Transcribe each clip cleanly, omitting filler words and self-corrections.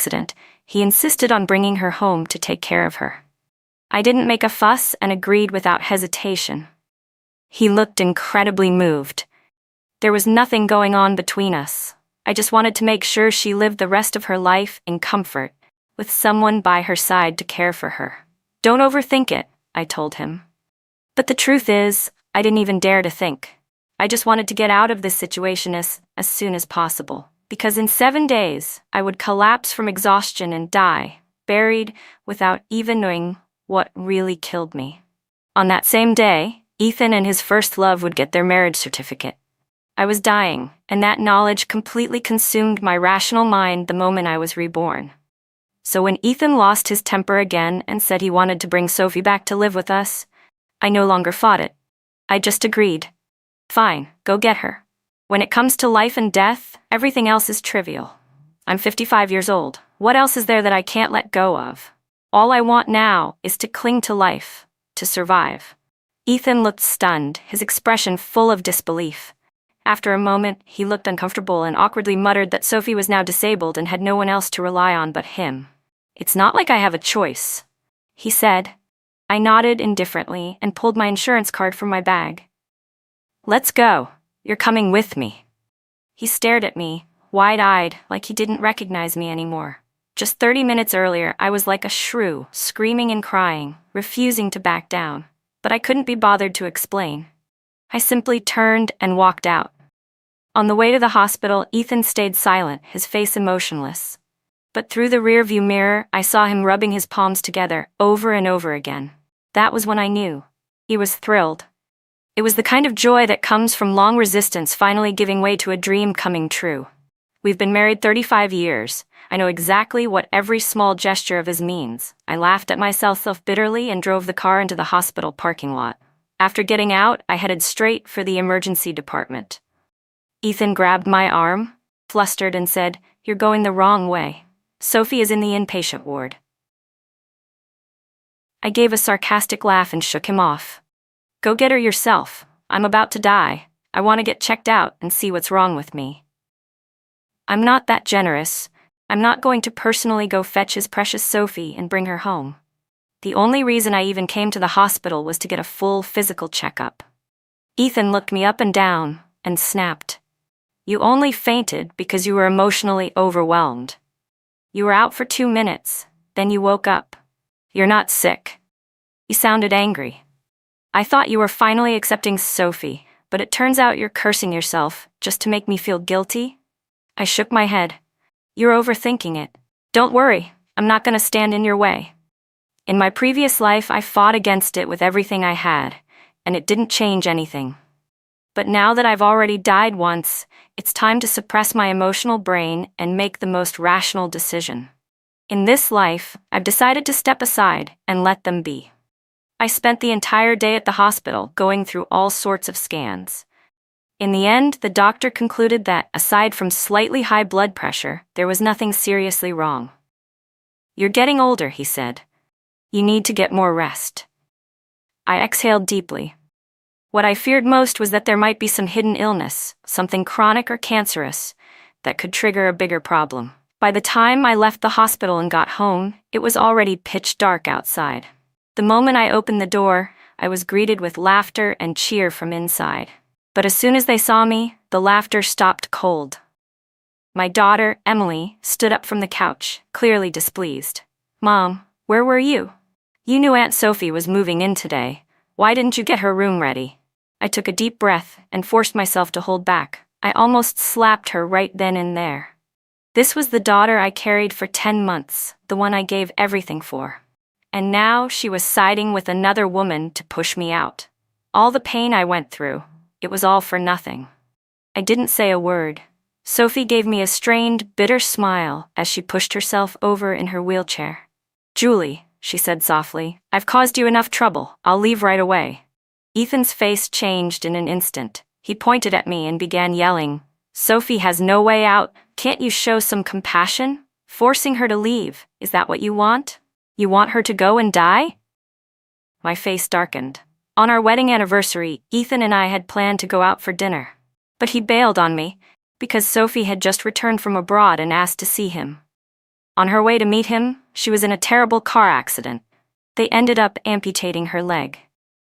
accident, he insisted on bringing her home to take care of her. I didn't make a fuss and agreed without hesitation. He looked incredibly moved. There was nothing going on between us. I just wanted to make sure she lived the rest of her life in comfort, with someone by her side to care for her. Don't overthink it, I told him. But the truth is, I didn't even dare to think. I just wanted to get out of this situation as soon as possible, because in 7 days, I would collapse from exhaustion and die, buried without even knowing what really killed me. On that same day, Ethan and his first love would get their marriage certificate. I was dying, and that knowledge completely consumed my rational mind the moment I was reborn. So when Ethan lost his temper again and said he wanted to bring Sophie back to live with us, I no longer fought it. I just agreed. Fine, go get her. When it comes to life and death, everything else is trivial. I'm 55 years old. What else is there that I can't let go of? All I want now is to cling to life, to survive. Ethan looked stunned, his expression full of disbelief. After a moment, he looked uncomfortable and awkwardly muttered that Sophie was now disabled and had no one else to rely on but him. It's not like I have a choice, he said. I nodded indifferently and pulled my insurance card from my bag. Let's go. You're coming with me. He stared at me, wide-eyed, like he didn't recognize me anymore. Just 30 minutes earlier, I was like a shrew, screaming and crying, refusing to back down. But I couldn't be bothered to explain. I simply turned and walked out. On the way to the hospital, Ethan stayed silent, his face emotionless. But through the rearview mirror, I saw him rubbing his palms together over and over again. That was when I knew. He was thrilled. It was the kind of joy that comes from long resistance finally giving way to a dream coming true. We've been married 35 years. I know exactly what every small gesture of his means. I laughed at myself bitterly and drove the car into the hospital parking lot. After getting out, I headed straight for the emergency department. Ethan grabbed my arm, flustered, and said, "You're going the wrong way. Sophie is in the inpatient ward." I gave a sarcastic laugh and shook him off. Go get her yourself. I'm about to die. I want to get checked out and see what's wrong with me. I'm not that generous. I'm not going to personally go fetch his precious Sophie and bring her home. The only reason I even came to the hospital was to get a full physical checkup. Ethan looked me up and down and snapped. You only fainted because you were emotionally overwhelmed. You were out for 2 minutes, then you woke up. You're not sick. You sounded angry. I thought you were finally accepting Sophie, but it turns out you're cursing yourself just to make me feel guilty? I shook my head. You're overthinking it. Don't worry, I'm not going to stand in your way. In my previous life, I fought against it with everything I had, and it didn't change anything. But now that I've already died once, it's time to suppress my emotional brain and make the most rational decision. In this life, I've decided to step aside and let them be. I spent the entire day at the hospital going through all sorts of scans. In the end, the doctor concluded that, aside from slightly high blood pressure, there was nothing seriously wrong. You're getting older, he said. You need to get more rest. I exhaled deeply. What I feared most was that there might be some hidden illness, something chronic or cancerous, that could trigger a bigger problem. By the time I left the hospital and got home, it was already pitch dark outside. The moment I opened the door, I was greeted with laughter and cheer from inside. But as soon as they saw me, the laughter stopped cold. My daughter, Emily, stood up from the couch, clearly displeased. Mom, where were you? You knew Aunt Sophie was moving in today. Why didn't you get her room ready? I took a deep breath and forced myself to hold back. I almost slapped her right then and there. This was the daughter I carried for 10 months, the one I gave everything for. And now she was siding with another woman to push me out. All the pain I went through, it was all for nothing. I didn't say a word. Sophie gave me a strained, bitter smile as she pushed herself over in her wheelchair. Julie, she said softly, I've caused you enough trouble. I'll leave right away. Ethan's face changed in an instant. He pointed at me and began yelling, Sophie has no way out. Can't you show some compassion? Forcing her to leave, is that what you want? You want her to go and die? My face darkened. On our wedding anniversary, Ethan and I had planned to go out for dinner. But he bailed on me, because Sophie had just returned from abroad and asked to see him. On her way to meet him, she was in a terrible car accident. They ended up amputating her leg.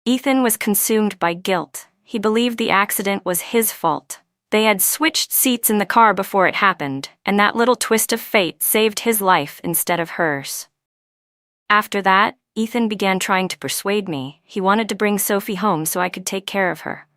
Ethan was consumed by guilt. He believed the accident was his fault. They had switched seats in the car before it happened, and that little twist of fate saved his life instead of hers. After that, Ethan began trying to persuade me. He wanted to bring Sophie home so I could take care of her.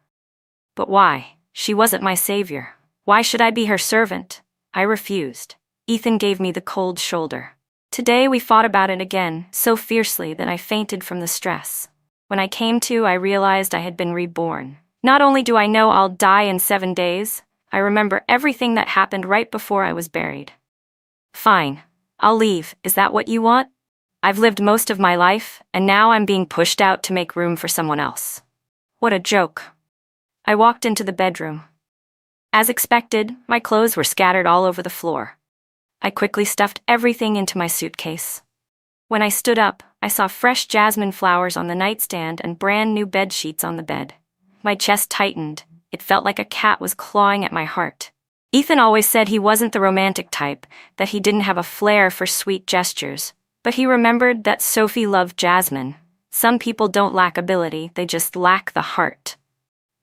But why? She wasn't my savior. Why should I be her servant? I refused. Ethan gave me the cold shoulder. Today we fought about it again, so fiercely that I fainted from the stress. When I came to, I realized I had been reborn. Not only do I know I'll die in 7 days, I remember everything that happened right before I was buried. Fine. I'll leave. Is that what you want? I've lived most of my life, and now I'm being pushed out to make room for someone else. What a joke. I walked into the bedroom. As expected, my clothes were scattered all over the floor. I quickly stuffed everything into my suitcase. When I stood up, I saw fresh jasmine flowers on the nightstand and brand new bed sheets on the bed. My chest tightened. It felt like a cat was clawing at my heart. Ethan always said he wasn't the romantic type, that he didn't have a flair for sweet gestures. But he remembered that Sophie loved Jasmine. Some people don't lack ability, they just lack the heart.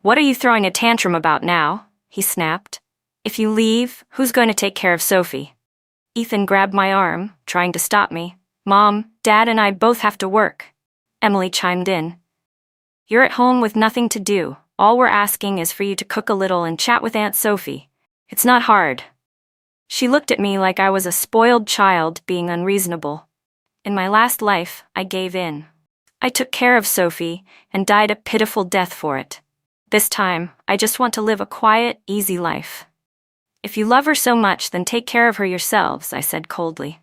What are you throwing a tantrum about now? He snapped. If you leave, who's going to take care of Sophie? Ethan grabbed my arm, trying to stop me. Mom, Dad, and I both have to work. Emily chimed in. You're at home with nothing to do. All we're asking is for you to cook a little and chat with Aunt Sophie. It's not hard. She looked at me like I was a spoiled child being unreasonable. In my last life, I gave in. I took care of Sophie and died a pitiful death for it. This time, I just want to live a quiet, easy life. If you love her so much, then take care of her yourselves, I said coldly.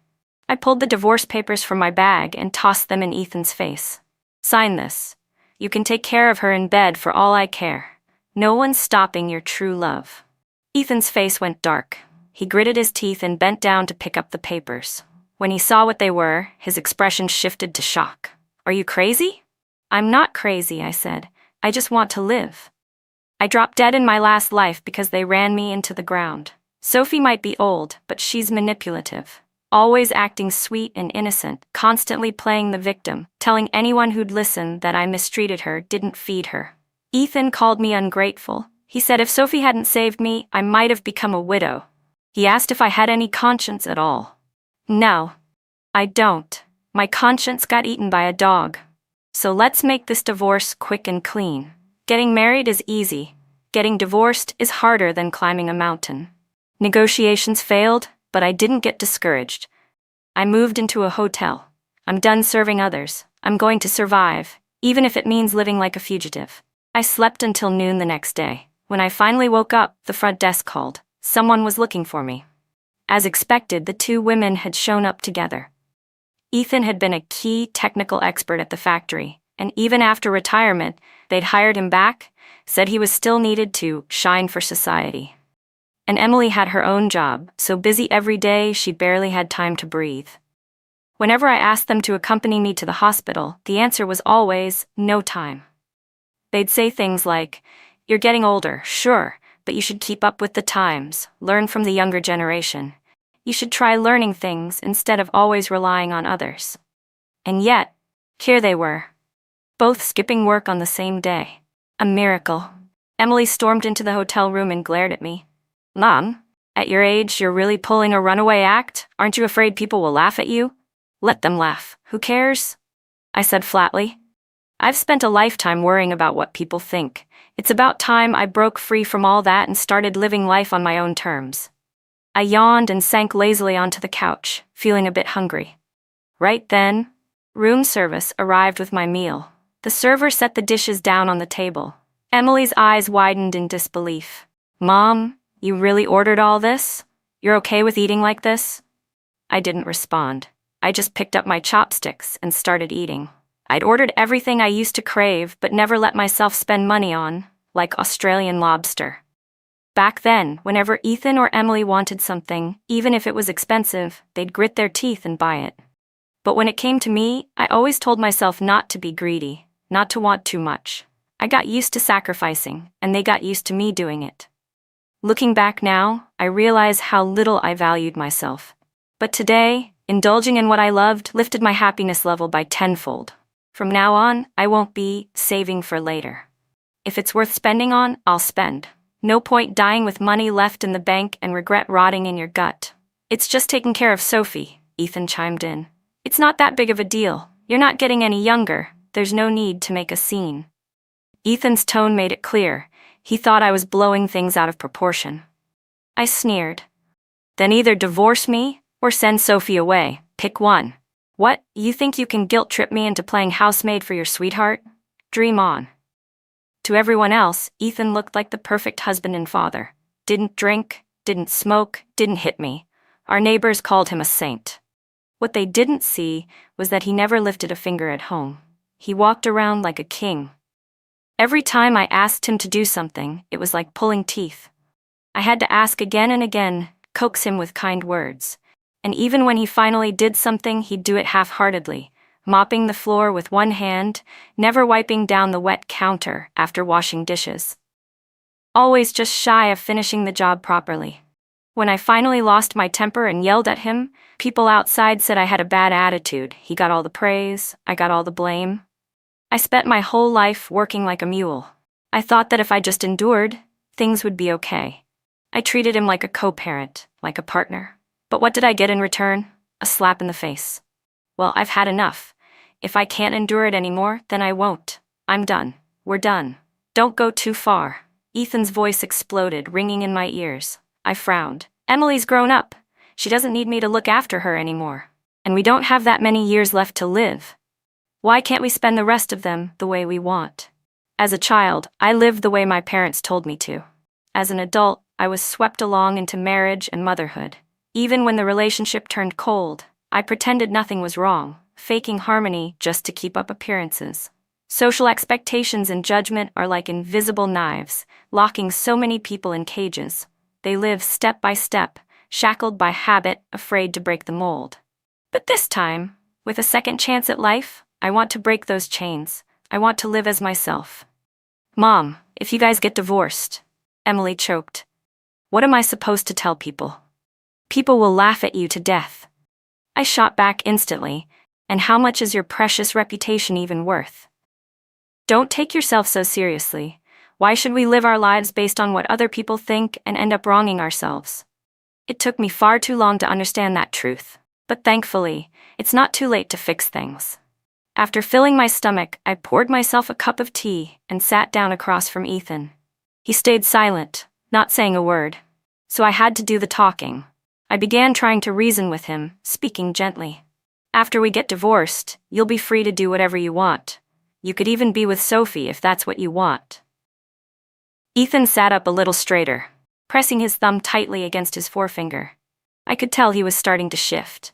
I pulled the divorce papers from my bag and tossed them in Ethan's face. Sign this. You can take care of her in bed for all I care. No one's stopping your true love. Ethan's face went dark. He gritted his teeth and bent down to pick up the papers. When he saw what they were, his expression shifted to shock. Are you crazy? I'm not crazy, I said. I just want to live. I dropped dead in my last life because they ran me into the ground. Sophie might be old, but she's manipulative. Always acting sweet and innocent, constantly playing the victim, telling anyone who'd listen that I mistreated her, didn't feed her. Ethan called me ungrateful. He said if Sophie hadn't saved me, I might have become a widow. He asked if I had any conscience at all. No, I don't. My conscience got eaten by a dog. So let's make this divorce quick and clean. Getting married is easy. Getting divorced is harder than climbing a mountain. Negotiations failed, but I didn't get discouraged. I moved into a hotel. I'm done serving others. I'm going to survive, even if it means living like a fugitive. I slept until noon the next day. When I finally woke up, the front desk called. Someone was looking for me. As expected, the two women had shown up together. Ethan had been a key technical expert at the factory, and even after retirement, they'd hired him back, said he was still needed to shine for society. And Emily had her own job, so busy every day she barely had time to breathe. Whenever I asked them to accompany me to the hospital, the answer was always, no time. They'd say things like, you're getting older, sure, but you should keep up with the times, learn from the younger generation. You should try learning things instead of always relying on others. And yet, here they were, both skipping work on the same day. A miracle. Emily stormed into the hotel room and glared at me. Mom, at your age, you're really pulling a runaway act? Aren't you afraid people will laugh at you? Let them laugh. Who cares? I said flatly. I've spent a lifetime worrying about what people think. It's about time I broke free from all that and started living life on my own terms. I yawned and sank lazily onto the couch, feeling a bit hungry. Right then, room service arrived with my meal. The server set the dishes down on the table. Emily's eyes widened in disbelief. Mom, you really ordered all this? You're okay with eating like this? I didn't respond. I just picked up my chopsticks and started eating. I'd ordered everything I used to crave but never let myself spend money on, like Australian lobster. Back then, whenever Ethan or Emily wanted something, even if it was expensive, they'd grit their teeth and buy it. But when it came to me, I always told myself not to be greedy, not to want too much. I got used to sacrificing, and they got used to me doing it. Looking back now, I realize how little I valued myself. But today, Indulging in what I loved lifted my happiness level by tenfold. From now on, I won't be saving for later. If it's worth spending on, I'll spend. No point dying with money left in the bank and regret rotting in your gut. It's just taking care of Sophie, Ethan chimed in. It's not that big of a deal. You're not getting any younger. There's no need to make a scene. Ethan's tone made it clear. He thought I was blowing things out of proportion. I sneered. Then either divorce me or send Sophie away. Pick one. What, you think you can guilt-trip me into playing housemaid for your sweetheart? Dream on. To everyone else, Ethan looked like the perfect husband and father. Didn't drink, didn't smoke, didn't hit me. Our neighbors called him a saint. What they didn't see was that he never lifted a finger at home. He walked around like a king. Every time I asked him to do something, it was like pulling teeth. I had to ask again and again, coax him with kind words. And even when he finally did something, he'd do it half-heartedly, mopping the floor with one hand, never wiping down the wet counter after washing dishes. Always just shy of finishing the job properly. When I finally lost my temper and yelled at him, people outside said I had a bad attitude. He got all the praise, I got all the blame. I spent my whole life working like a mule. I thought that if I just endured, things would be okay. I treated him like a co-parent, like a partner. But what did I get in return? A slap in the face. Well, I've had enough. If I can't endure it anymore, then I won't. I'm done. We're done. Don't go too far. Ethan's voice exploded, ringing in my ears. I frowned. Emily's grown up. She doesn't need me to look after her anymore. And we don't have that many years left to live. Why can't we spend the rest of them the way we want? As a child, I lived the way my parents told me to. As an adult, I was swept along into marriage and motherhood. Even when the relationship turned cold, I pretended nothing was wrong, faking harmony just to keep up appearances. Social expectations and judgment are like invisible knives, locking so many people in cages. They live step by step, shackled by habit, afraid to break the mold. But this time, with a second chance at life, I want to break those chains. I want to live as myself. Mom, if you guys get divorced, Emily choked. What am I supposed to tell people? People will laugh at you to death. I shot back instantly, and how much is your precious reputation even worth? Don't take yourself so seriously. Why should we live our lives based on what other people think and end up wronging ourselves? It took me far too long to understand that truth, but thankfully, it's not too late to fix things. After filling my stomach, I poured myself a cup of tea and sat down across from Ethan. He stayed silent, not saying a word, so I had to do the talking. I began trying to reason with him, speaking gently. After we get divorced, you'll be free to do whatever you want. You could even be with Sophie if that's what you want. Ethan sat up a little straighter, pressing his thumb tightly against his forefinger. I could tell he was starting to shift.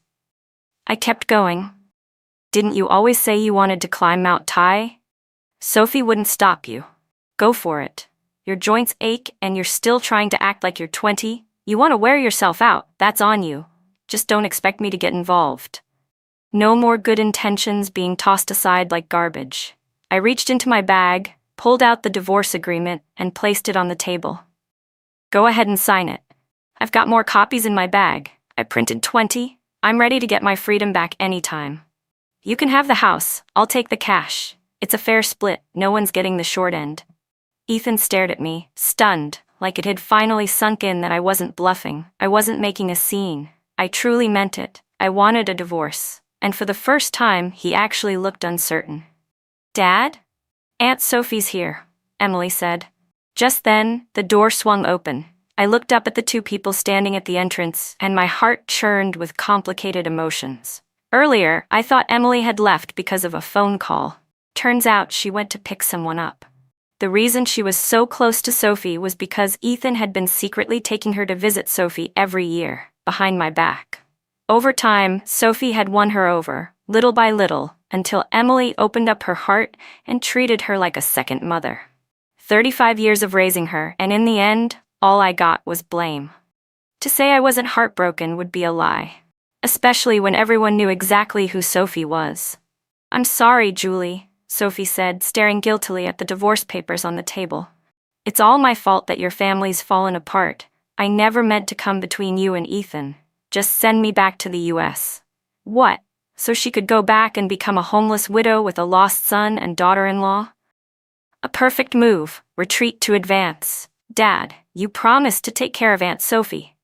I kept going. Didn't you always say you wanted to climb Mount Tai? Sophie wouldn't stop you. Go for it. Your joints ache and you're still trying to act like you're 20. You want to wear yourself out, that's on you. Just don't expect me to get involved. No more good intentions being tossed aside like garbage. I reached into my bag, pulled out the divorce agreement, and placed it on the table. Go ahead and sign it. I've got more copies in my bag. I printed 20. I'm ready to get my freedom back anytime. You can have the house, I'll take the cash. It's a fair split, no one's getting the short end. Ethan stared at me, stunned, like it had finally sunk in that I wasn't bluffing. I wasn't making a scene. I truly meant it. I wanted a divorce. And for the first time, he actually looked uncertain. Dad? Aunt Sophie's here, Emily said. Just then, the door swung open. I looked up at the two people standing at the entrance, and my heart churned with complicated emotions. Earlier, I thought Emily had left because of a phone call. Turns out she went to pick someone up. The reason she was so close to Sophie was because Ethan had been secretly taking her to visit Sophie every year, behind my back. Over time, Sophie had won her over, little by little, until Emily opened up her heart and treated her like a second mother. 35 years of raising her, and in the end, all I got was blame. To say I wasn't heartbroken would be a lie, especially when everyone knew exactly who Sophie was. I'm sorry, Julie, Sophie said, staring guiltily at the divorce papers on the table. It's all my fault that your family's fallen apart. I never meant to come between you and Ethan. Just send me back to the US. What? So she could go back and become a homeless widow with a lost son and daughter-in-law? A perfect move, retreat to advance. Dad, you promised to take care of Aunt Sophie.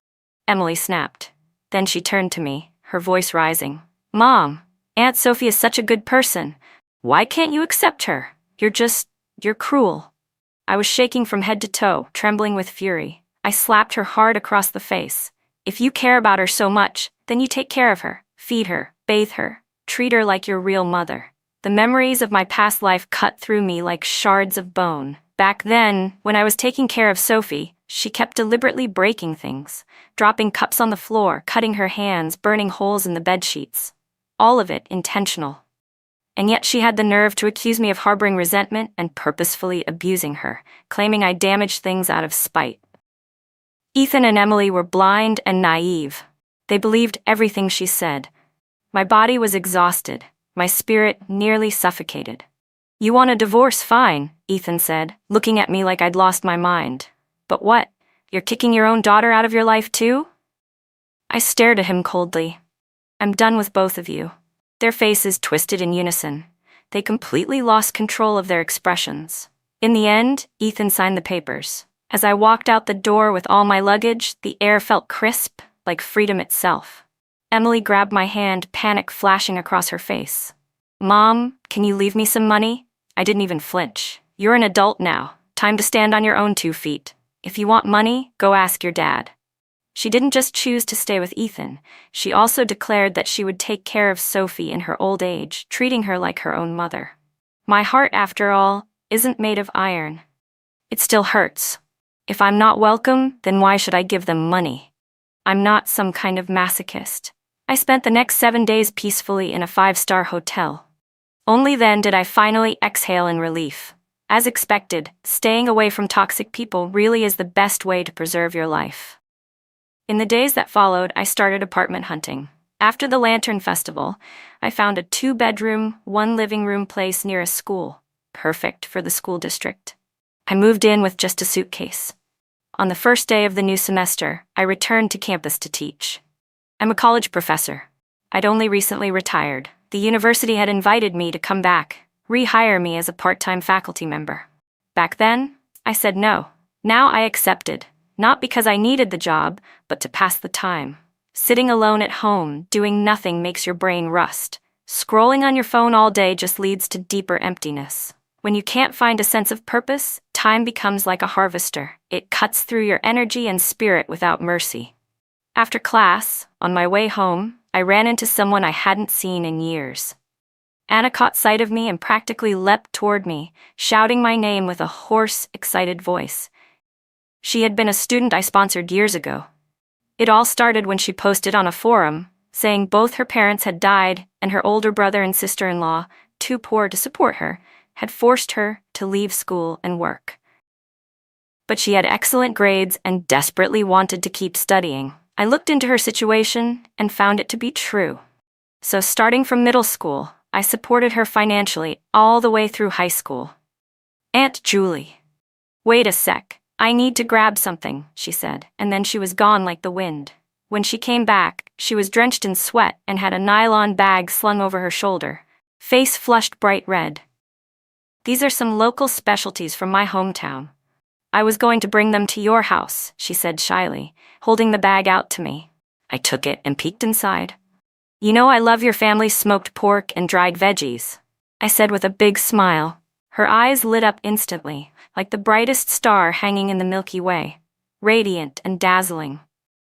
Emily snapped. Then she turned to me, her voice rising. Mom, Aunt Sophie is such a good person. Why can't you accept her? You're cruel. I was shaking from head to toe, trembling with fury. I slapped her hard across the face. If you care about her so much, then you take care of her, feed her, bathe her, treat her like your real mother. The memories of my past life cut through me like shards of bone. Back then, when I was taking care of Sophie, she kept deliberately breaking things, dropping cups on the floor, cutting her hands, burning holes in the bedsheets. All of it intentional. And yet she had the nerve to accuse me of harboring resentment and purposefully abusing her, claiming I damaged things out of spite. Ethan and Emily were blind and naive. They believed everything she said. My body was exhausted, my spirit nearly suffocated. You want a divorce, fine, Ethan said, looking at me like I'd lost my mind. But what? You're kicking your own daughter out of your life too? I stared at him coldly. I'm done with both of you. Their faces twisted in unison. They completely lost control of their expressions. In the end, Ethan signed the papers. As I walked out the door with all my luggage, the air felt crisp, like freedom itself. Emily grabbed my hand, panic flashing across her face. Mom, can you leave me some money? I didn't even flinch. You're an adult now. Time to stand on your own 2 feet. If you want money, go ask your dad. She didn't just choose to stay with Ethan. She also declared that she would take care of Sophie in her old age, treating her like her own mother. My heart, after all, isn't made of iron. It still hurts. If I'm not welcome, then why should I give them money? I'm not some kind of masochist. I spent the next 7 days peacefully in a 5-star hotel. Only then did I finally exhale in relief. As expected, staying away from toxic people really is the best way to preserve your life. In the days that followed, I started apartment hunting. After the Lantern Festival, I found a 2-bedroom, 1-living-room place near a school, perfect for the school district. I moved in with just a suitcase. On the first day of the new semester, I returned to campus to teach. I'm a college professor. I'd only recently retired. The university had invited me to come back, rehire me as a part-time faculty member. Back then, I said no. Now I accepted. Not because I needed the job, but to pass the time. Sitting alone at home, doing nothing makes your brain rust. Scrolling on your phone all day just leads to deeper emptiness. When you can't find a sense of purpose, time becomes like a harvester. It cuts through your energy and spirit without mercy. After class, on my way home, I ran into someone I hadn't seen in years. Anna caught sight of me and practically leapt toward me, shouting my name with a hoarse, excited voice. She had been a student I sponsored years ago. It all started when she posted on a forum, saying both her parents had died and her older brother and sister-in-law, too poor to support her, had forced her to leave school and work. But she had excellent grades and desperately wanted to keep studying. I looked into her situation and found it to be true. So starting from middle school, I supported her financially all the way through high school. Aunt Julie. Wait a sec. I need to grab something, she said, and then she was gone like the wind. When she came back, she was drenched in sweat and had a nylon bag slung over her shoulder, face flushed bright red. These are some local specialties from my hometown. I was going to bring them to your house, she said shyly, holding the bag out to me. I took it and peeked inside. You know I love your family's smoked pork and dried veggies, I said with a big smile. Her eyes lit up instantly, like the brightest star hanging in the Milky Way, radiant and dazzling.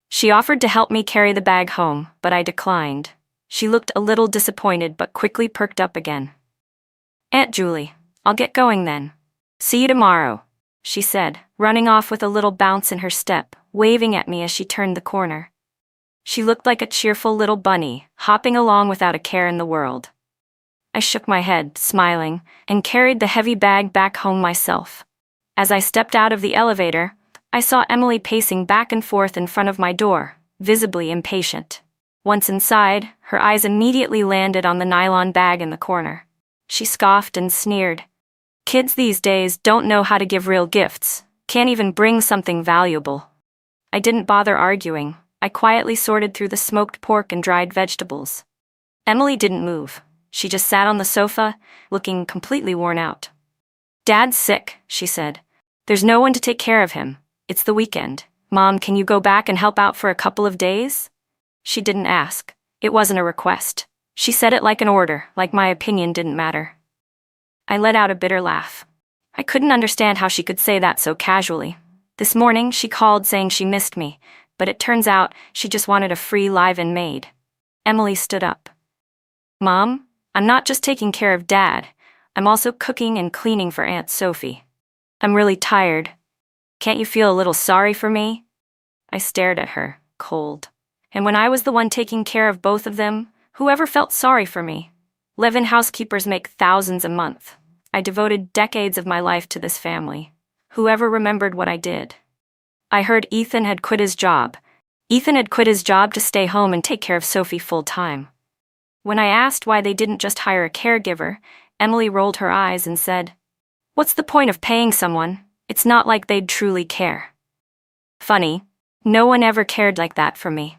She offered to help me carry the bag home, but I declined. She looked a little disappointed but quickly perked up again. Aunt Julie, I'll get going then. See you tomorrow, she said, running off with a little bounce in her step, waving at me as she turned the corner. She looked like a cheerful little bunny, hopping along without a care in the world. I shook my head, smiling, and carried the heavy bag back home myself. As I stepped out of the elevator, I saw Emily pacing back and forth in front of my door, visibly impatient. Once inside, her eyes immediately landed on the nylon bag in the corner. She scoffed and sneered. Kids these days don't know how to give real gifts, can't even bring something valuable. I didn't bother arguing. I quietly sorted through the smoked pork and dried vegetables. Emily didn't move. She just sat on the sofa, looking completely worn out. "Dad's sick," she said. "There's no one to take care of him. It's the weekend. Mom, can you go back and help out for a couple of days?" She didn't ask. It wasn't a request. She said it like an order, like my opinion didn't matter. I let out a bitter laugh. I couldn't understand how she could say that so casually. This morning, she called saying she missed me, but it turns out she just wanted a free live-in maid. Emily stood up. "Mom, I'm not just taking care of Dad. I'm also cooking and cleaning for Aunt Sophie. I'm really tired. Can't you feel a little sorry for me?" I stared at her, cold. And when I was the one taking care of both of them, whoever felt sorry for me? Live-in housekeepers make thousands a month. I devoted decades of my life to this family. Whoever remembered what I did? I heard Ethan had quit his job. Ethan had quit his job to stay home and take care of Sophie full-time. When I asked why they didn't just hire a caregiver, Emily rolled her eyes and said, "What's the point of paying someone? It's not like they'd truly care." Funny, no one ever cared like that for me.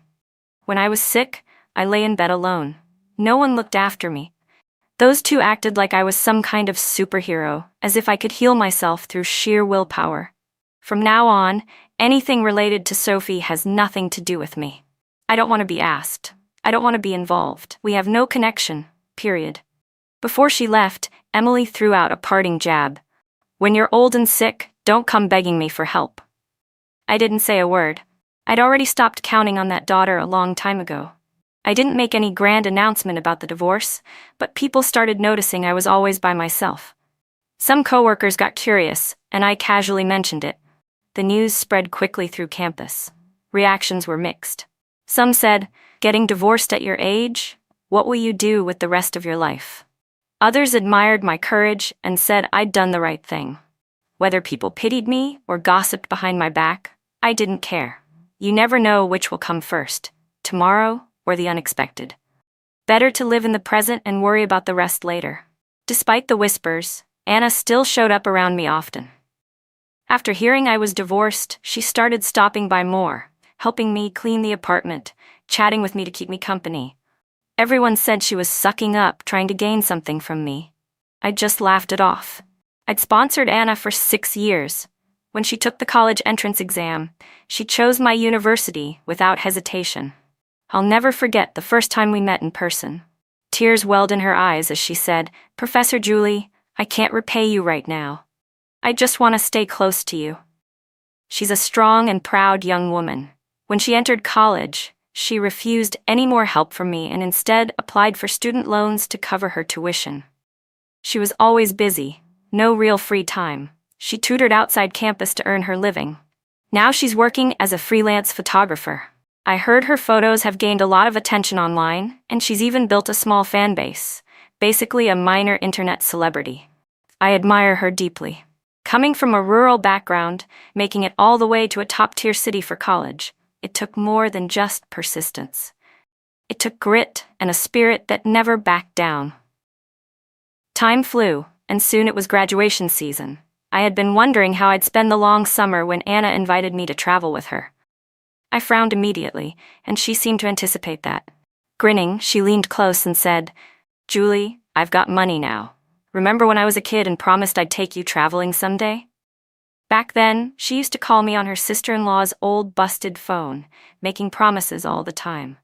When I was sick, I lay in bed alone. No one looked after me. Those two acted like I was some kind of superhero, as if I could heal myself through sheer willpower. From now on, anything related to Sophie has nothing to do with me. I don't want to be asked. I don't want to be involved. We have no connection, period. Before she left, Emily threw out a parting jab. "When you're old and sick, don't come begging me for help." I didn't say a word. I'd already stopped counting on that daughter a long time ago. I didn't make any grand announcement about the divorce, but people started noticing I was always by myself. Some coworkers got curious, and I casually mentioned it. The news spread quickly through campus. Reactions were mixed. Some said, "Getting divorced at your age? What will you do with the rest of your life?" Others admired my courage and said I'd done the right thing. Whether people pitied me or gossiped behind my back, I didn't care. You never know which will come first, tomorrow or the unexpected. Better to live in the present and worry about the rest later. Despite the whispers, Anna still showed up around me often. After hearing I was divorced, she started stopping by more, helping me clean the apartment, chatting with me to keep me company. Everyone said she was sucking up, trying to gain something from me. I just laughed it off. I'd sponsored Anna for 6 years. When she took the college entrance exam, she chose my university without hesitation. I'll never forget the first time we met in person. Tears welled in her eyes as she said, "Professor Julie, I can't repay you right now. I just want to stay close to you." She's a strong and proud young woman. When she entered college, she refused any more help from me and instead applied for student loans to cover her tuition. She was always busy, no real free time. She tutored outside campus to earn her living. Now she's working as a freelance photographer. I heard her photos have gained a lot of attention online, and she's even built a small fan base, basically a minor internet celebrity. I admire her deeply. Coming from a rural background, making it all the way to a top-tier city for college, it took more than just persistence. It took grit and a spirit that never backed down. Time flew, and soon it was graduation season. I had been wondering how I'd spend the long summer when Anna invited me to travel with her. I frowned immediately, and she seemed to anticipate that. Grinning, she leaned close and said, "Julie, I've got money now. Remember when I was a kid and promised I'd take you traveling someday?" Back then, she used to call me on her sister-in-law's old busted phone, making promises all the time.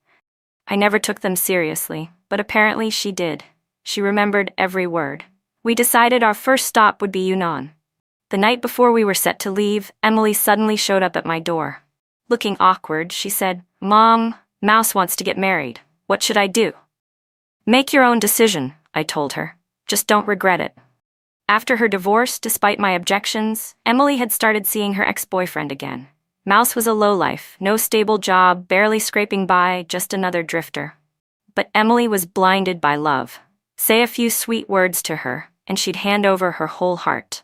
I never took them seriously, but apparently she did. She remembered every word. We decided our first stop would be Yunnan. The night before we were set to leave, Emily suddenly showed up at my door. Looking awkward, she said, "Mom, Mouse wants to get married. What should I do?" "Make your own decision," I told her. "Just don't regret it." After her divorce, despite my objections, Emily had started seeing her ex-boyfriend again. Mouse was a lowlife, no stable job, barely scraping by, just another drifter. But Emily was blinded by love. Say a few sweet words to her, and she'd hand over her whole heart.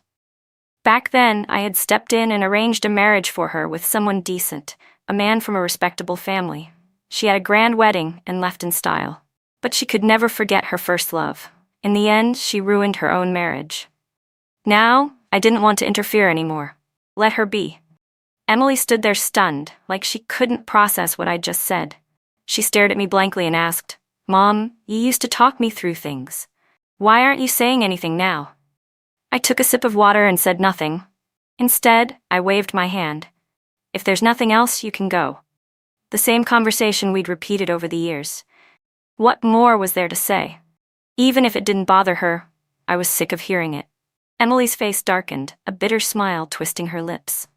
Back then, I had stepped in and arranged a marriage for her with someone decent, a man from a respectable family. She had a grand wedding and left in style. But she could never forget her first love. In the end, she ruined her own marriage. Now, I didn't want to interfere anymore. Let her be. Emily stood there stunned, like she couldn't process what I'd just said. She stared at me blankly and asked, Mom, you used to talk me through things. Why aren't you saying anything now? I took a sip of water and said nothing. Instead, I waved my hand. If there's nothing else, you can go. The same conversation we'd repeated over the years. What more was there to say? Even if it didn't bother her, I was sick of hearing it. Emily's face darkened, a bitter smile twisting her lips.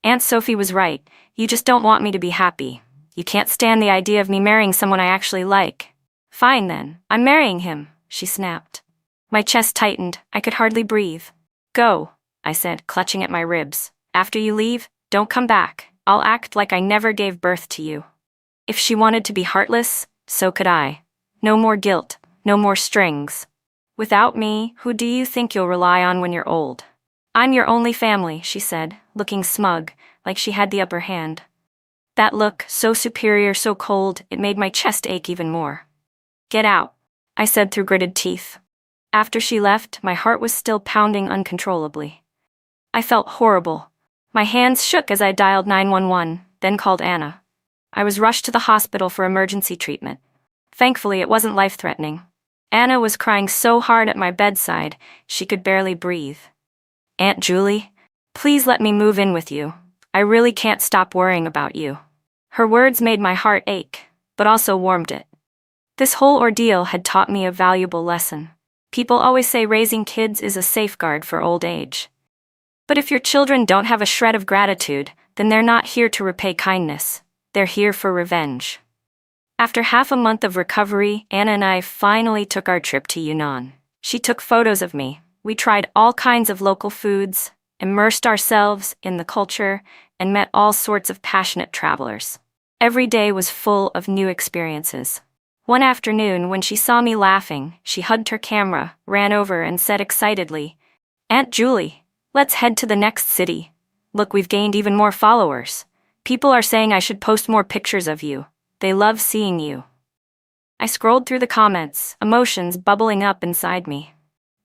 Aunt Sophie was right. You just don't want me to be happy. You can't stand the idea of me marrying someone I actually like. Fine then, I'm marrying him, she snapped. My chest tightened, I could hardly breathe. Go, I said, clutching at my ribs. After you leave, don't come back. I'll act like I never gave birth to you. If she wanted to be heartless, so could I. No more guilt, no more strings. Without me, who do you think you'll rely on when you're old? I'm your only family, she said, looking smug, like she had the upper hand. That look, so superior, so cold, it made my chest ache even more. Get out, I said through gritted teeth. After she left, my heart was still pounding uncontrollably. I felt horrible. My hands shook as I dialed 911, then called Anna. I was rushed to the hospital for emergency treatment. Thankfully, it wasn't life-threatening. Anna was crying so hard at my bedside, she could barely breathe. Aunt Julie, please let me move in with you. I really can't stop worrying about you. Her words made my heart ache, but also warmed it. This whole ordeal had taught me a valuable lesson. People always say raising kids is a safeguard for old age. But if your children don't have a shred of gratitude, then they're not here to repay kindness. They're here for revenge. After half a month of recovery, Anna and I finally took our trip to Yunnan. She took photos of me. We tried all kinds of local foods, immersed ourselves in the culture, and met all sorts of passionate travelers. Every day was full of new experiences. One afternoon, when she saw me laughing, she hugged her camera, ran over, and said excitedly, "Aunt Julie, let's head to the next city. Look, we've gained even more followers. People are saying I should post more pictures of you. They love seeing you." I scrolled through the comments, emotions bubbling up inside me.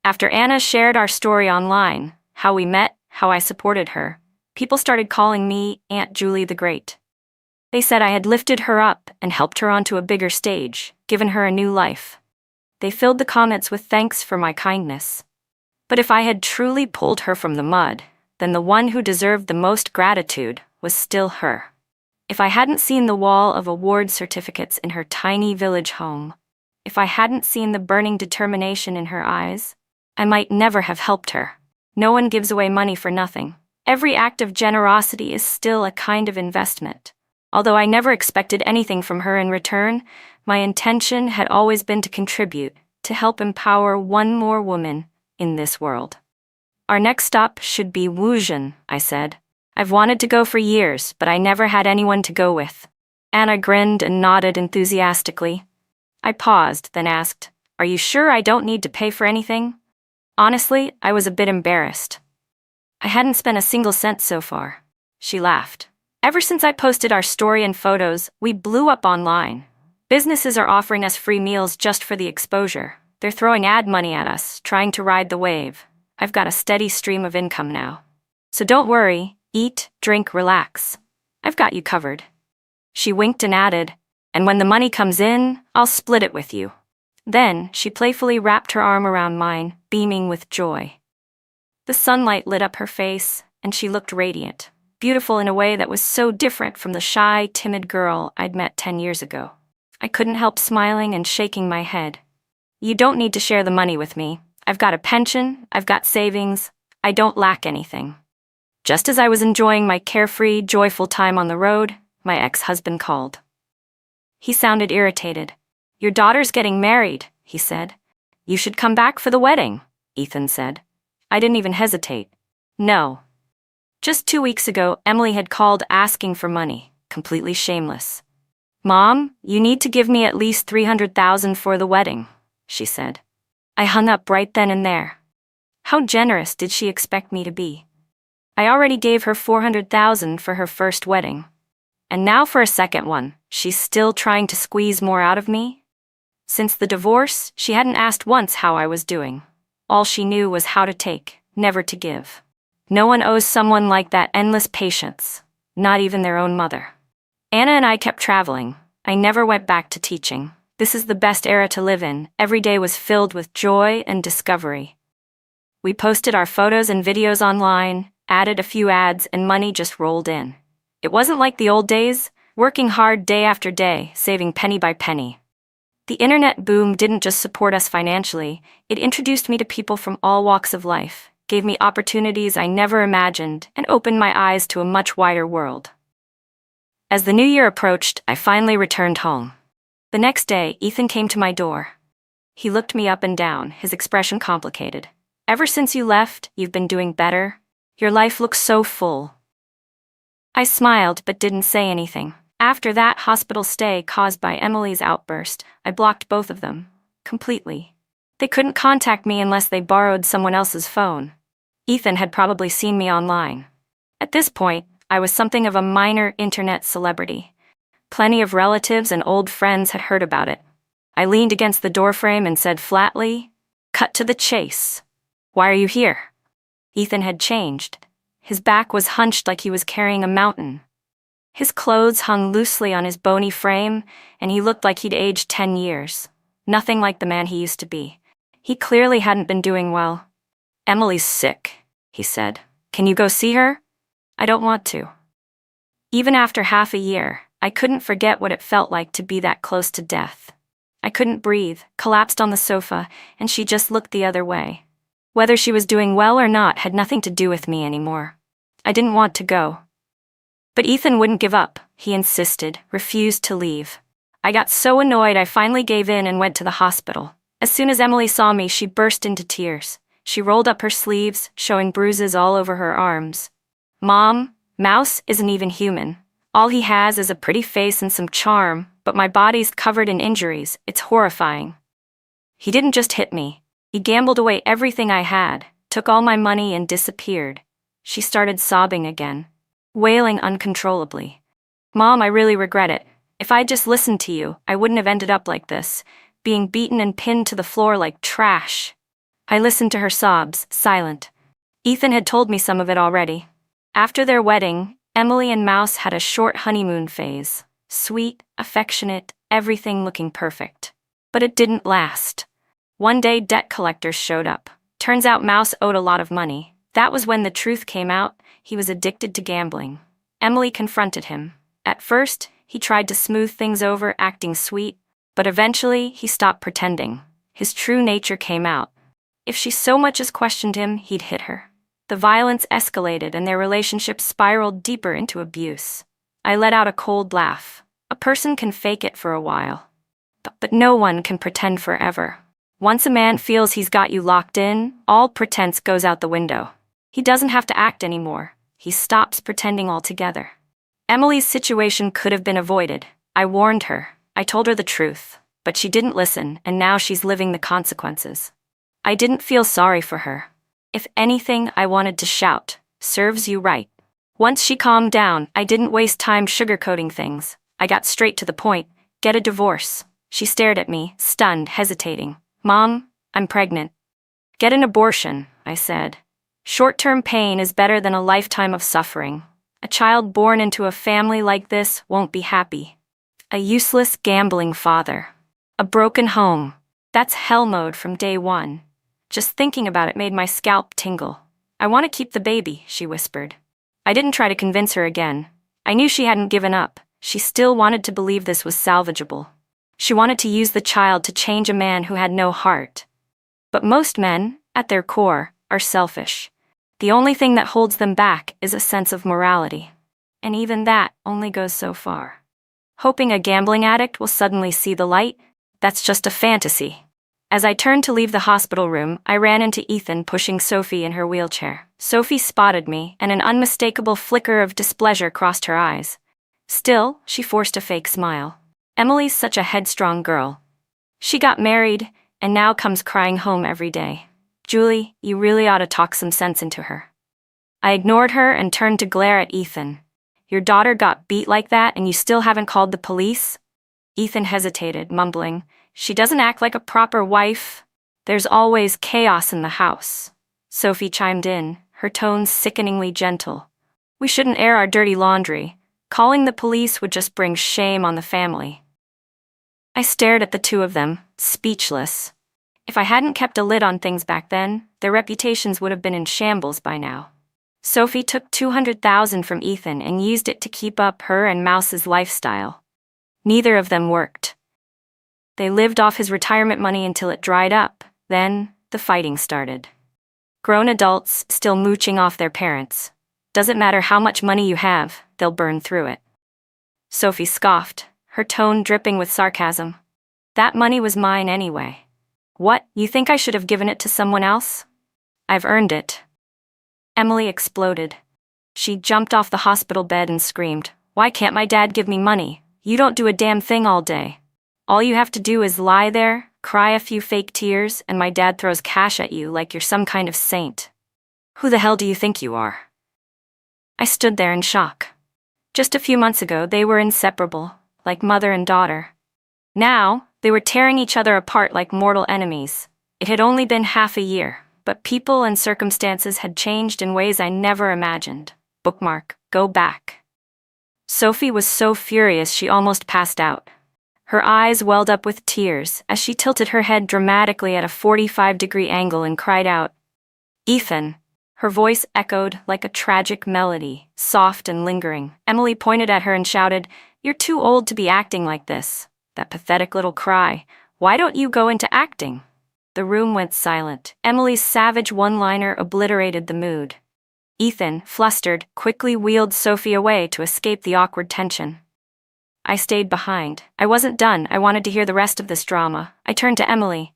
After Anna shared our story online, how we met, how I supported her, people started calling me Aunt Julie the Great. They said I had lifted her up and helped her onto a bigger stage, given her a new life. They filled the comments with thanks for my kindness. But if I had truly pulled her from the mud, then the one who deserved the most gratitude was still her. If I hadn't seen the wall of award certificates in her tiny village home, if I hadn't seen the burning determination in her eyes, I might never have helped her. No one gives away money for nothing. Every act of generosity is still a kind of investment. Although I never expected anything from her in return, my intention had always been to contribute, to help empower one more woman in this world. Our next stop should be Wuzhen, I said. I've wanted to go for years, but I never had anyone to go with. Anna grinned and nodded enthusiastically. I paused, then asked, "Are you sure I don't need to pay for anything?" Honestly, I was a bit embarrassed. I hadn't spent a single cent so far. She laughed. Ever since I posted our story and photos, we blew up online. Businesses are offering us free meals just for the exposure. They're throwing ad money at us, trying to ride the wave. I've got a steady stream of income now. So don't worry. Eat, drink, relax. I've got you covered. She winked and added, "And when the money comes in, I'll split it with you." Then, she playfully wrapped her arm around mine, beaming with joy. The sunlight lit up her face, and she looked radiant, beautiful in a way that was so different from the shy, timid girl I'd met 10 years ago. I couldn't help smiling and shaking my head. "You don't need to share the money with me. I've got a pension, I've got savings, I don't lack anything." Just as I was enjoying my carefree, joyful time on the road, my ex-husband called. He sounded irritated. "Your daughter's getting married," he said. "You should come back for the wedding," Ethan said. I didn't even hesitate. No. Just 2 weeks ago, Emily had called asking for money, completely shameless. "Mom, you need to give me at least $300,000 for the wedding," she said. I hung up right then and there. How generous did she expect me to be? I already gave her $400,000 for her first wedding. And now for a second one, she's still trying to squeeze more out of me? Since the divorce, she hadn't asked once how I was doing. All she knew was how to take, never to give. No one owes someone like that endless patience, not even their own mother. Anna and I kept traveling. I never went back to teaching. This is the best era to live in. Every day was filled with joy and discovery. We posted our photos and videos online, added a few ads, and money just rolled in. It wasn't like the old days, working hard day after day, saving penny by penny. The internet boom didn't just support us financially, it introduced me to people from all walks of life, gave me opportunities I never imagined, and opened my eyes to a much wider world. As the new year approached, I finally returned home. The next day, Ethan came to my door. He looked me up and down, his expression complicated. "Ever since you left, you've been doing better? Your life looks so full." I smiled but didn't say anything. After that hospital stay caused by Emily's outburst, I blocked both of them, completely. They couldn't contact me unless they borrowed someone else's phone. Ethan had probably seen me online. At this point, I was something of a minor internet celebrity. Plenty of relatives and old friends had heard about it. I leaned against the doorframe and said flatly, "Cut to the chase. Why are you here?" Ethan had changed. His back was hunched like he was carrying a mountain. His clothes hung loosely on his bony frame, and he looked like he'd aged 10 years. Nothing like the man he used to be. He clearly hadn't been doing well. "Emily's sick," he said. "Can you go see her?" "I don't want to." Even after half a year, I couldn't forget what it felt like to be that close to death. I couldn't breathe, collapsed on the sofa, and she just looked the other way. Whether she was doing well or not had nothing to do with me anymore. I didn't want to go. But Ethan wouldn't give up. He insisted, refused to leave. I got so annoyed I finally gave in and went to the hospital. As soon as Emily saw me, she burst into tears. She rolled up her sleeves, showing bruises all over her arms. "Mom, Mouse isn't even human. All he has is a pretty face and some charm, but my body's covered in injuries. It's horrifying." He didn't just hit me. He gambled away everything I had, took all my money and disappeared. She started sobbing again, wailing uncontrollably. "Mom, I really regret it. If I'd just listened to you, I wouldn't have ended up like this, being beaten and pinned to the floor like trash." I listened to her sobs, silent. Ethan had told me some of it already. After their wedding, Emily and Mouse had a short honeymoon phase. Sweet, affectionate, everything looking perfect. But it didn't last. One day, debt collectors showed up. Turns out Mouse owed a lot of money. That was when the truth came out. He was addicted to gambling. Emily confronted him. At first, he tried to smooth things over, acting sweet, but eventually he stopped pretending. His true nature came out. If she so much as questioned him, he'd hit her. The violence escalated and their relationship spiraled deeper into abuse. I let out a cold laugh. A person can fake it for a while, but no one can pretend forever. Once a man feels he's got you locked in, all pretense goes out the window. He doesn't have to act anymore. He stops pretending altogether. Emily's situation could have been avoided. I warned her. I told her the truth. But she didn't listen, and now she's living the consequences. I didn't feel sorry for her. If anything, I wanted to shout, "Serves you right." Once she calmed down, I didn't waste time sugarcoating things. I got straight to the point. "Get a divorce." She stared at me, stunned, hesitating. "Mom, I'm pregnant." "Get an abortion," I said. Short-term pain is better than a lifetime of suffering. A child born into a family like this won't be happy. A useless, gambling father. A broken home. That's hell mode from day one. Just thinking about it made my scalp tingle. "I want to keep the baby," she whispered. I didn't try to convince her again. I knew she hadn't given up. She still wanted to believe this was salvageable. She wanted to use the child to change a man who had no heart. But most men, at their core, are selfish. The only thing that holds them back is a sense of morality. And even that only goes so far. Hoping a gambling addict will suddenly see the light? That's just a fantasy. As I turned to leave the hospital room, I ran into Ethan pushing Sophie in her wheelchair. Sophie spotted me, and an unmistakable flicker of displeasure crossed her eyes. Still, she forced a fake smile. Emily's such a headstrong girl. She got married, and now comes crying home every day. "Julie, you really ought to talk some sense into her." I ignored her and turned to glare at Ethan. "Your daughter got beat like that and you still haven't called the police?" Ethan hesitated, mumbling, "She doesn't act like a proper wife. There's always chaos in the house." Sophie chimed in, her tones sickeningly gentle. "We shouldn't air our dirty laundry. Calling the police would just bring shame on the family." I stared at the two of them, speechless. If I hadn't kept a lid on things back then, their reputations would have been in shambles by now. Sophie took $200,000 from Ethan and used it to keep up her and Mouse's lifestyle. Neither of them worked. They lived off his retirement money until it dried up. Then, the fighting started. Grown adults still mooching off their parents. Doesn't matter how much money you have, they'll burn through it. Sophie scoffed, her tone dripping with sarcasm. That money was mine anyway. What, you think I should have given it to someone else? I've earned it. Emily exploded. She jumped off the hospital bed and screamed, "Why can't my dad give me money? You don't do a damn thing all day. All you have to do is lie there, cry a few fake tears, and my dad throws cash at you like you're some kind of saint. Who the hell do you think you are?" I stood there in shock. Just a few months ago, they were inseparable, like mother and daughter. Now, they were tearing each other apart like mortal enemies. It had only been half a year, but people and circumstances had changed in ways I never imagined. Bookmark, go back. Sophie was so furious she almost passed out. Her eyes welled up with tears as she tilted her head dramatically at a 45-degree angle and cried out, "Ethan!" Her voice echoed like a tragic melody, soft and lingering. Emily pointed at her and shouted, "You're too old to be acting like this. That pathetic little cry. Why don't you go into acting?" The room went silent. Emily's savage one-liner obliterated the mood. Ethan, flustered, quickly wheeled Sophie away to escape the awkward tension. I stayed behind. I wasn't done. I wanted to hear the rest of this drama. I turned to Emily.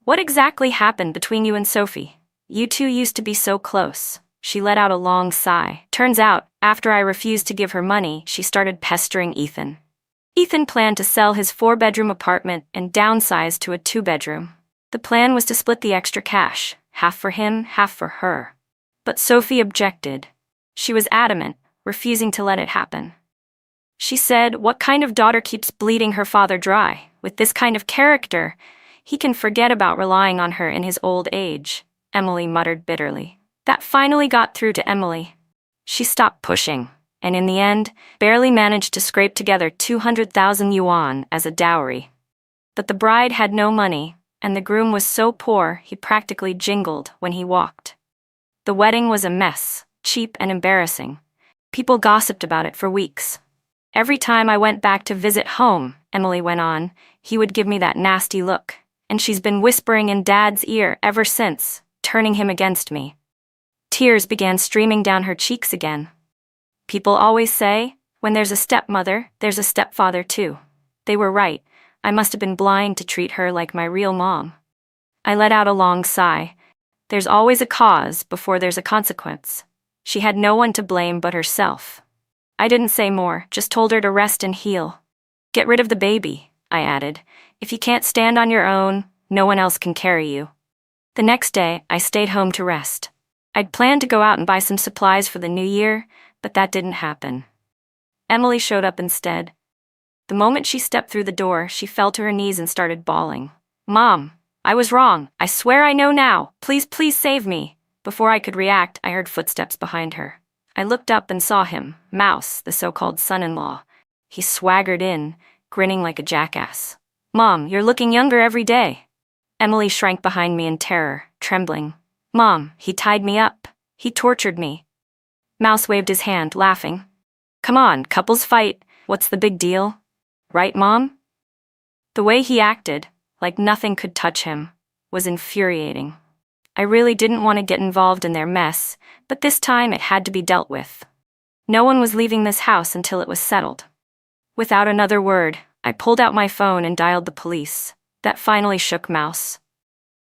"What exactly happened between you and Sophie? You two used to be so close." She let out a long sigh. "Turns out, after I refused to give her money, she started pestering Ethan. Ethan planned to sell his 4-bedroom apartment and downsize to a 2-bedroom. The plan was to split the extra cash, half for him, half for her. But Sophie objected. She was adamant, refusing to let it happen. She said, 'What kind of daughter keeps bleeding her father dry? With this kind of character, he can forget about relying on her in his old age,' Emily muttered bitterly. That finally got through to Emily. She stopped pushing, and in the end, barely managed to scrape together 200,000 yuan as a dowry. But the bride had no money, and the groom was so poor he practically jingled when he walked. The wedding was a mess, cheap and embarrassing. People gossiped about it for weeks. Every time I went back to visit home, Emily went on, he would give me that nasty look, and she's been whispering in Dad's ear ever since, turning him against me. Tears began streaming down her cheeks again. People always say, when there's a stepmother, there's a stepfather too. They were right. I must have been blind to treat her like my real mom. I let out a long sigh. There's always a cause before there's a consequence. She had no one to blame but herself. I didn't say more, just told her to rest and heal. Get rid of the baby, I added. If you can't stand on your own, no one else can carry you. The next day, I stayed home to rest. I'd planned to go out and buy some supplies for the new year, but that didn't happen. Emily showed up instead. The moment she stepped through the door, she fell to her knees and started bawling. "Mom, I was wrong. I swear I know now. Please, please save me." Before I could react, I heard footsteps behind her. I looked up and saw him, Mouse, the so-called son-in-law. He swaggered in, grinning like a jackass. "Mom, you're looking younger every day." Emily shrank behind me in terror, trembling. "Mom, he tied me up. He tortured me." Mouse waved his hand, laughing. "Come on, couples fight. What's the big deal? Right, Mom?" The way he acted, like nothing could touch him, was infuriating. I really didn't want to get involved in their mess, but this time it had to be dealt with. No one was leaving this house until it was settled. Without another word, I pulled out my phone and dialed the police. That finally shook Mouse.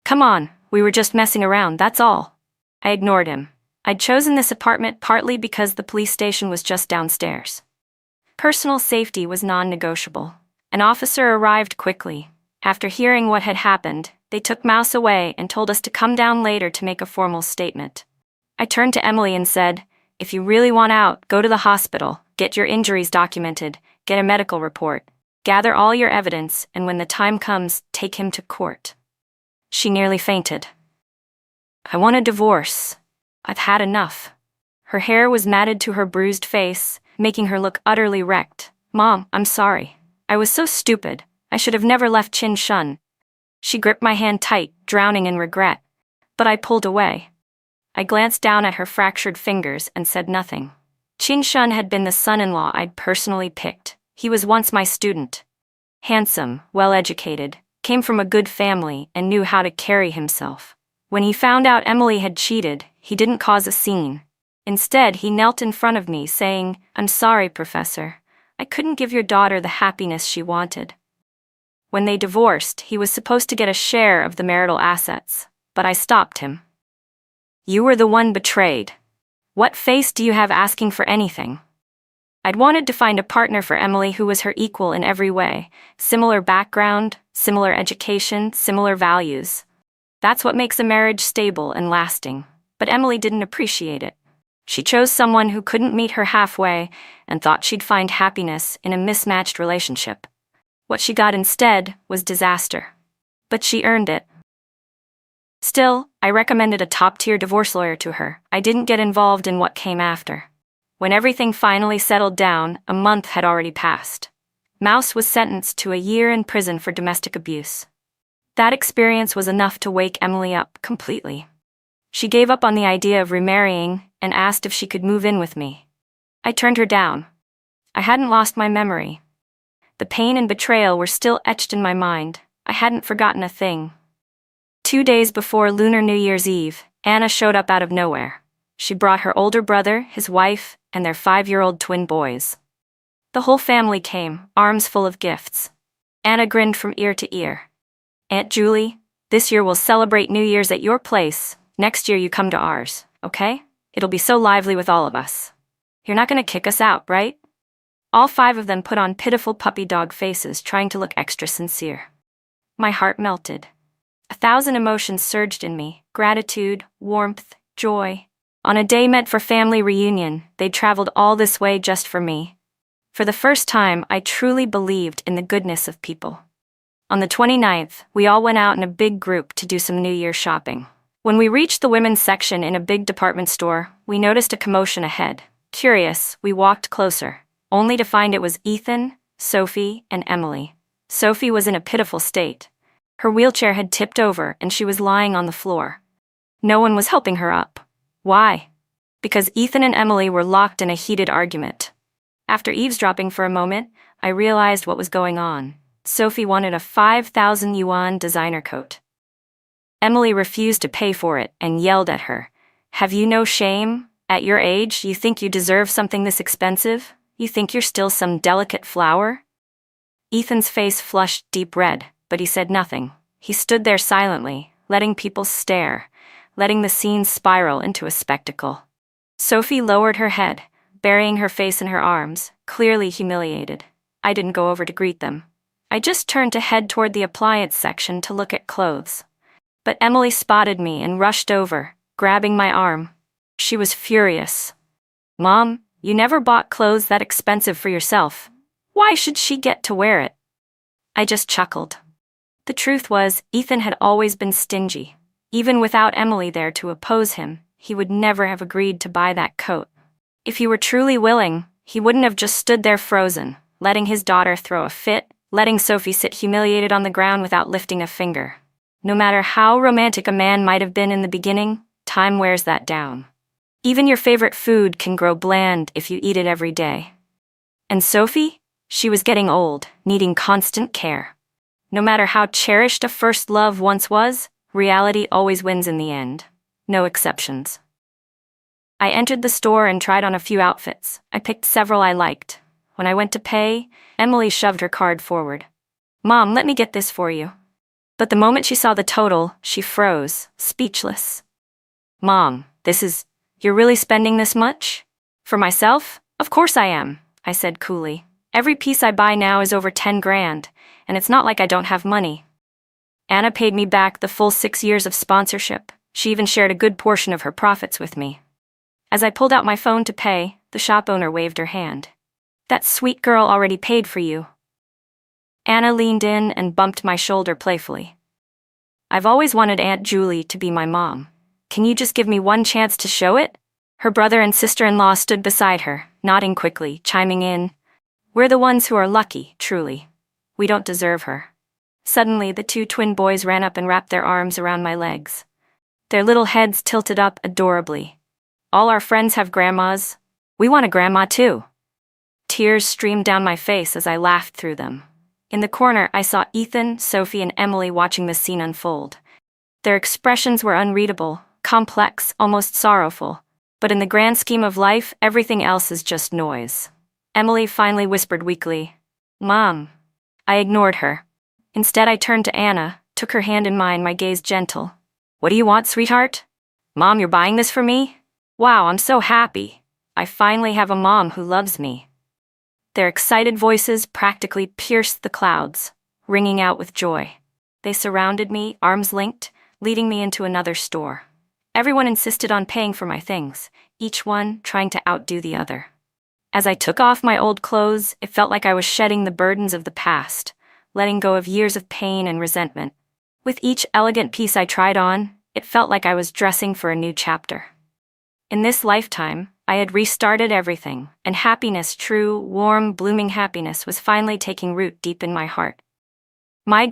"Come on, we were just messing around, that's all." I ignored him. I'd chosen this apartment partly because the police station was just downstairs. Personal safety was non-negotiable. An officer arrived quickly. After hearing what had happened, they took Mouse away and told us to come down later to make a formal statement. I turned to Emily and said, "If you really want out, go to the hospital, get your injuries documented, get a medical report, gather all your evidence, and when the time comes, take him to court." She nearly fainted. "I want a divorce. I've had enough." Her hair was matted to her bruised face, making her look utterly wrecked. "Mom, I'm sorry. I was so stupid. I should have never left Chin Shun. She gripped my hand tight, drowning in regret. But I pulled away. I glanced down at her fractured fingers and said nothing. Chin Shun had been the son-in-law I'd personally picked. He was once my student. Handsome, well-educated, came from a good family and knew how to carry himself. When he found out Emily had cheated, he didn't cause a scene. Instead, he knelt in front of me, saying, "I'm sorry, Professor. I couldn't give your daughter the happiness she wanted." When they divorced, he was supposed to get a share of the marital assets, but I stopped him. "You were the one betrayed. What face do you have asking for anything?" I'd wanted to find a partner for Emily who was her equal in every way. Similar background, similar education, similar values. That's what makes a marriage stable and lasting. But Emily didn't appreciate it. She chose someone who couldn't meet her halfway and thought she'd find happiness in a mismatched relationship. What she got instead was disaster. But she earned it. Still, I recommended a top-tier divorce lawyer to her. I didn't get involved in what came after. When everything finally settled down, a month had already passed. Mouse was sentenced to a year in prison for domestic abuse. That experience was enough to wake Emily up completely. She gave up on the idea of remarrying and asked if she could move in with me. I turned her down. I hadn't lost my memory. The pain and betrayal were still etched in my mind. I hadn't forgotten a thing. 2 days before Lunar New Year's Eve, Anna showed up out of nowhere. She brought her older brother, his wife, and their 5-year-old twin boys. The whole family came, arms full of gifts. Anna grinned from ear to ear. "Aunt Julie, this year we'll celebrate New Year's at your place. Next year you come to ours, okay? It'll be so lively with all of us. You're not gonna kick us out, right?" All 5 of them put on pitiful puppy dog faces, trying to look extra sincere. My heart melted. 1,000 emotions surged in me: gratitude, warmth, joy. On a day meant for family reunion, they'd traveled all this way just for me. For the first time, I truly believed in the goodness of people. On the 29th, we all went out in a big group to do some New Year shopping. When we reached the women's section in a big department store, we noticed a commotion ahead. Curious, we walked closer, only to find it was Ethan, Sophie, and Emily. Sophie was in a pitiful state. Her wheelchair had tipped over and she was lying on the floor. No one was helping her up. Why? Because Ethan and Emily were locked in a heated argument. After eavesdropping for a moment, I realized what was going on. Sophie wanted a 5,000 yuan designer coat. Emily refused to pay for it and yelled at her. "Have you no shame? At your age, you think you deserve something this expensive? You think you're still some delicate flower?" Ethan's face flushed deep red, but he said nothing. He stood there silently, letting people stare, letting the scene spiral into a spectacle. Sophie lowered her head, burying her face in her arms, clearly humiliated. I didn't go over to greet them. I just turned to head toward the appliance section to look at clothes. But Emily spotted me and rushed over, grabbing my arm. She was furious. "Mom, you never bought clothes that expensive for yourself. Why should she get to wear it?" I just chuckled. The truth was, Ethan had always been stingy. Even without Emily there to oppose him, he would never have agreed to buy that coat. If he were truly willing, he wouldn't have just stood there frozen, letting his daughter throw a fit, letting Sophie sit humiliated on the ground without lifting a finger. No matter how romantic a man might have been in the beginning, time wears that down. Even your favorite food can grow bland if you eat it every day. And Sophie? She was getting old, needing constant care. No matter how cherished a first love once was, reality always wins in the end. No exceptions. I entered the store and tried on a few outfits. I picked several I liked. When I went to pay, Emily shoved her card forward. "Mom, let me get this for you." But the moment she saw the total, she froze, speechless. "Mom, you're really spending this much? For myself? Of course I am," I said coolly. "Every piece I buy now is over 10 grand, and it's not like I don't have money." Anna paid me back the full 6 years of sponsorship. She even shared a good portion of her profits with me. As I pulled out my phone to pay, the shop owner waved her hand. "That sweet girl already paid for you." Anna leaned in and bumped my shoulder playfully. "I've always wanted Aunt Julie to be my mom. Can you just give me one chance to show it?" Her brother and sister-in-law stood beside her, nodding quickly, chiming in. "We're the ones who are lucky, truly. We don't deserve her. Suddenly, the two twin boys ran up and wrapped their arms around my legs. Their little heads tilted up adorably. All our friends have grandmas. We want a grandma too. Tears streamed down my face as I laughed through them. In the corner, I saw Ethan, Sophie, and Emily watching the scene unfold. Their expressions were unreadable, complex, almost sorrowful. But in the grand scheme of life, everything else is just noise. Emily finally whispered weakly, "Mom." I ignored her. Instead, I turned to Anna, took her hand in mine, my gaze gentle. "What do you want, sweetheart?" "Mom, you're buying this for me? Wow, I'm so happy. I finally have a mom who loves me." Their excited voices practically pierced the clouds, ringing out with joy. They surrounded me, arms linked, leading me into another store. Everyone insisted on paying for my things, each one trying to outdo the other. As I took off my old clothes, it felt like I was shedding the burdens of the past, letting go of years of pain and resentment. With each elegant piece I tried on, it felt like I was dressing for a new chapter. In this lifetime, I had restarted everything, and happiness, true, warm, blooming happiness, was finally taking root deep in my heart. My